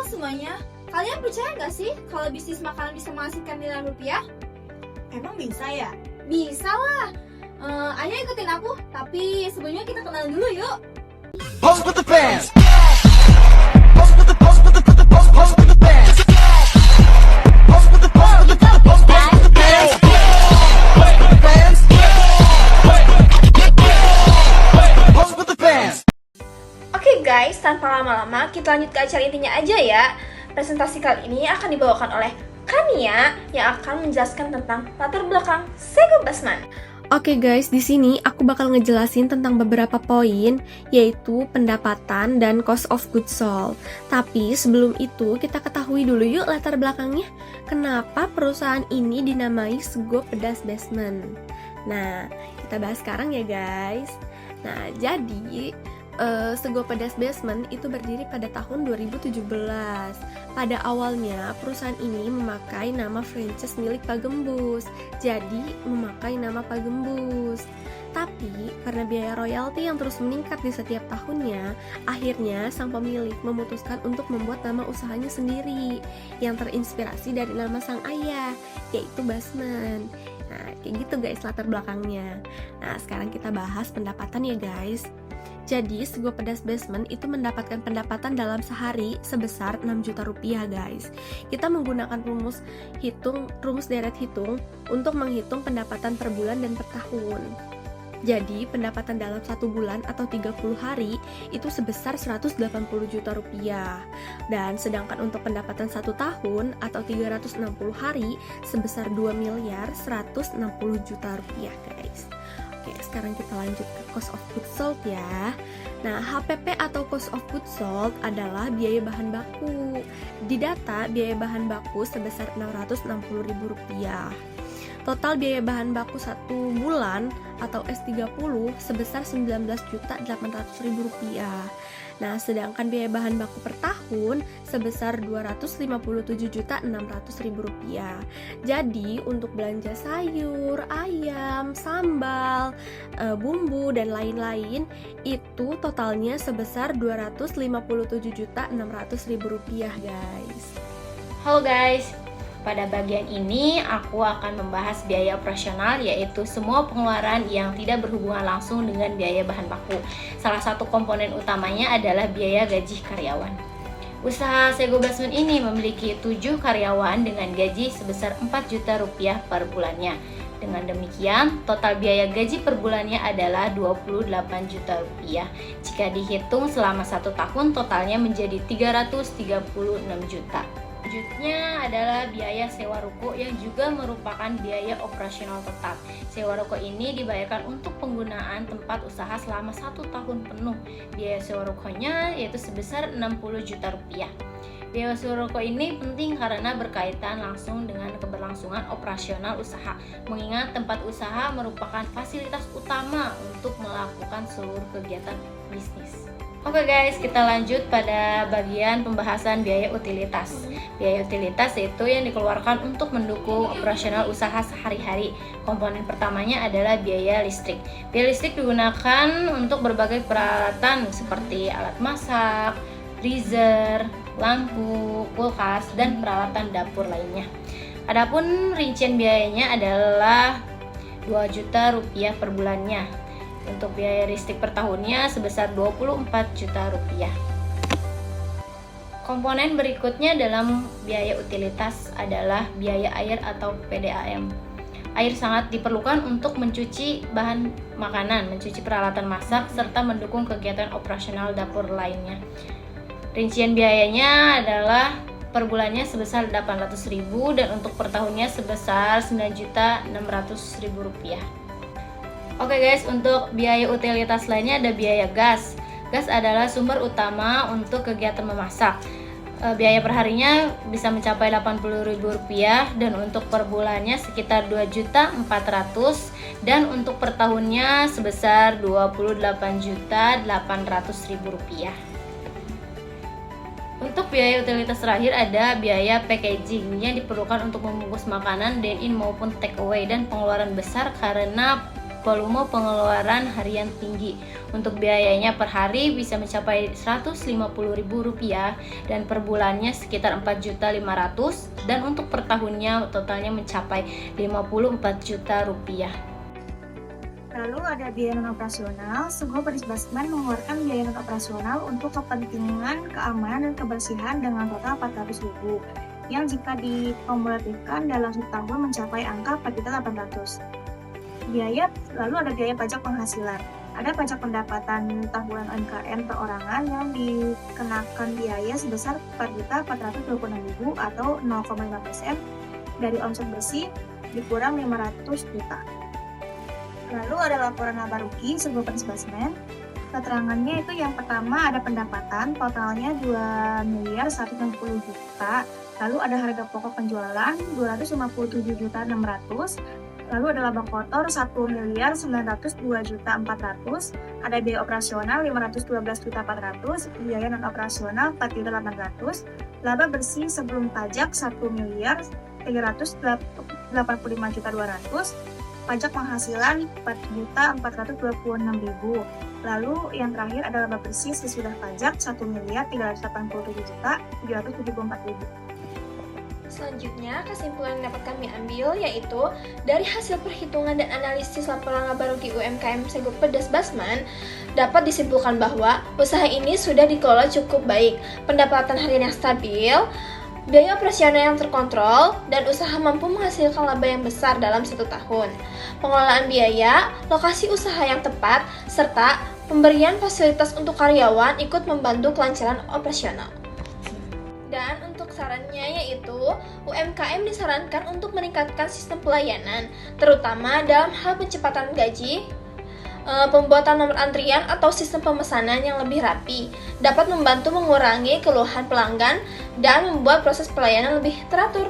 semuanya, kalian percaya nggak sih kalau bisnis makanan bisa menghasilkan miliaran rupiah? Emang bisa ya? Bisa lah. Ayo ikutin aku, tapi sebelumnya kita kenalan dulu yuk. Pose with the fans. Pose with the pose with the pose with the pose pose with the fans. Pose with the pose with the pose pose pose with the fans. Fans. Pose with the fans. Oke guys, tanpa lama-lama kita lanjut ke acara intinya aja ya. Presentasi kali ini akan dibawakan oleh Kania yang akan menjelaskan tentang latar belakang Sego Basman. Oke guys, di sini aku bakal ngejelasin tentang beberapa poin, yaitu pendapatan dan cost of goods sold. Tapi sebelum itu kita ketahui dulu yuk latar belakangnya. Kenapa perusahaan ini dinamai Sego Pedas Basman? Nah, kita bahas sekarang ya guys. Nah, jadi Sego Pedas Basman itu berdiri pada tahun 2017. Pada awalnya, perusahaan ini memakai nama franchise milik Pak Gembus, jadi memakai nama Pak Gembus. Tapi, karena biaya royalti yang terus meningkat di setiap tahunnya, akhirnya sang pemilik memutuskan untuk membuat nama usahanya sendiri, yang terinspirasi dari nama sang ayah, yaitu Basman. Nah, kayak gitu guys latar belakangnya. Nah, sekarang kita bahas pendapatan ya guys. Jadi, Sego Pedas Basman itu mendapatkan pendapatan dalam sehari sebesar 6 juta rupiah guys. Kita menggunakan rumus deret hitung untuk menghitung pendapatan per bulan dan per tahun. Jadi, pendapatan dalam 1 bulan atau 30 hari itu sebesar 180 juta rupiah. Dan sedangkan untuk pendapatan 1 tahun atau 360 hari sebesar 2 miliar 160 juta rupiah guys. Oke, sekarang kita lanjut ke cost of goods sold ya. Nah, HPP atau cost of goods sold adalah biaya bahan baku. Di data, biaya bahan baku sebesar Rp660.000. Total biaya bahan baku 1 bulan atau S30 sebesar Rp19.800.000. Nah, sedangkan biaya bahan baku per tahun sebesar Rp257.600.000. Jadi, untuk belanja sayur, ayam, sambal, bumbu, dan lain-lain, itu totalnya sebesar Rp257.600.000 guys. Halo guys, pada bagian ini aku akan membahas biaya operasional, yaitu semua pengeluaran yang tidak berhubungan langsung dengan biaya bahan baku. Salah satu komponen utamanya adalah biaya gaji karyawan. Usaha Sego Basman ini memiliki 7 karyawan dengan gaji sebesar 4 juta rupiah per bulannya. Dengan demikian, total biaya gaji per bulannya adalah 28 juta rupiah. Jika dihitung selama 1 tahun, totalnya menjadi 336 juta. Selanjutnya adalah biaya sewa ruko yang juga merupakan biaya operasional tetap. Sewa ruko ini dibayarkan untuk penggunaan tempat usaha selama 1 tahun penuh. Biaya sewa rukonya yaitu sebesar 60 juta rupiah. Biaya sewa ruko ini penting karena berkaitan langsung dengan keberlangsungan operasional usaha, mengingat tempat usaha merupakan fasilitas utama untuk melakukan seluruh kegiatan bisnis. Oke guys, kita lanjut pada bagian pembahasan biaya utilitas. Biaya utilitas yaitu yang dikeluarkan untuk mendukung operasional usaha sehari-hari. Komponen pertamanya adalah biaya listrik. Biaya listrik digunakan untuk berbagai peralatan seperti alat masak, freezer, lampu, kulkas, dan peralatan dapur lainnya. Adapun rincian biayanya adalah 2 juta rupiah per bulannya. Untuk biaya listrik per tahunnya sebesar 24 juta rupiah. Komponen berikutnya dalam biaya utilitas adalah biaya air atau PDAM. Air sangat diperlukan untuk mencuci bahan makanan, mencuci peralatan masak, serta mendukung kegiatan operasional dapur lainnya. Rincian biayanya adalah per bulannya sebesar 800.000 dan untuk per tahunnya sebesar 9.600.000 rupiah. Oke guys, untuk biaya utilitas lainnya ada biaya gas. Gas adalah sumber utama untuk kegiatan memasak. Biaya perharinya bisa mencapai Rp80.000 dan untuk per bulannya sekitar 2.400.000 dan untuk per tahunnya sebesar Rp28.800.000. Untuk biaya utilitas terakhir ada biaya packaging yang diperlukan untuk membungkus makanan dine-in maupun take away dan pengeluaran besar karena volume pengeluaran harian tinggi. Untuk biayanya per hari bisa mencapai Rp150.000 dan per bulannya sekitar Rp4.500.000 dan untuk per tahunnya totalnya mencapai Rp54 juta. Lalu ada biaya non-operasional. Sebuah Perisbasman mengeluarkan biaya non-operasional untuk kepentingan keamanan dan kebersihan dengan total Rp400.000 yang jika dikumulatifkan dalam setahun mencapai angka Rp4.800.000. Lalu ada biaya pajak penghasilan. Ada pajak pendapatan tahunan UMKM perorangan yang dikenakan biaya sebesar Rp4.426.000 atau 0,5% dari omset bersih dikurang Rp500 juta. Lalu ada laporan laba rugi sebuah Perisbasman. Keterangannya itu yang pertama ada pendapatan totalnya Rp2.160.000.000. Lalu ada harga pokok penjualan Rp257.600.000. Lalu ada laba kotor Rp1.902.400.000. Ada biaya operasional Rp512.400.000. Biaya non operasional Rp4.800.000. Laba bersih sebelum pajak Rp1.385.200.000. Pajak penghasilan Rp4.426.000. Lalu yang terakhir ada laba bersih sesudah pajak Rp1.387.774.000. Selanjutnya, kesimpulan yang dapat kami ambil yaitu dari hasil perhitungan dan analisis laporan laba rugi UMKM Segub Perisbasman dapat disimpulkan bahwa usaha ini sudah dikelola cukup baik, pendapatan harian yang stabil, biaya operasional yang terkontrol, dan usaha mampu menghasilkan laba yang besar dalam 1 tahun. Pengelolaan biaya, lokasi usaha yang tepat, serta pemberian fasilitas untuk karyawan ikut membantu kelancaran operasional. Dan untuk sarannya yaitu UMKM disarankan untuk meningkatkan sistem pelayanan, terutama dalam hal pencepatan gaji, pembuatan nomor antrian atau sistem pemesanan yang lebih rapi, dapat membantu mengurangi keluhan pelanggan dan membuat proses pelayanan lebih teratur.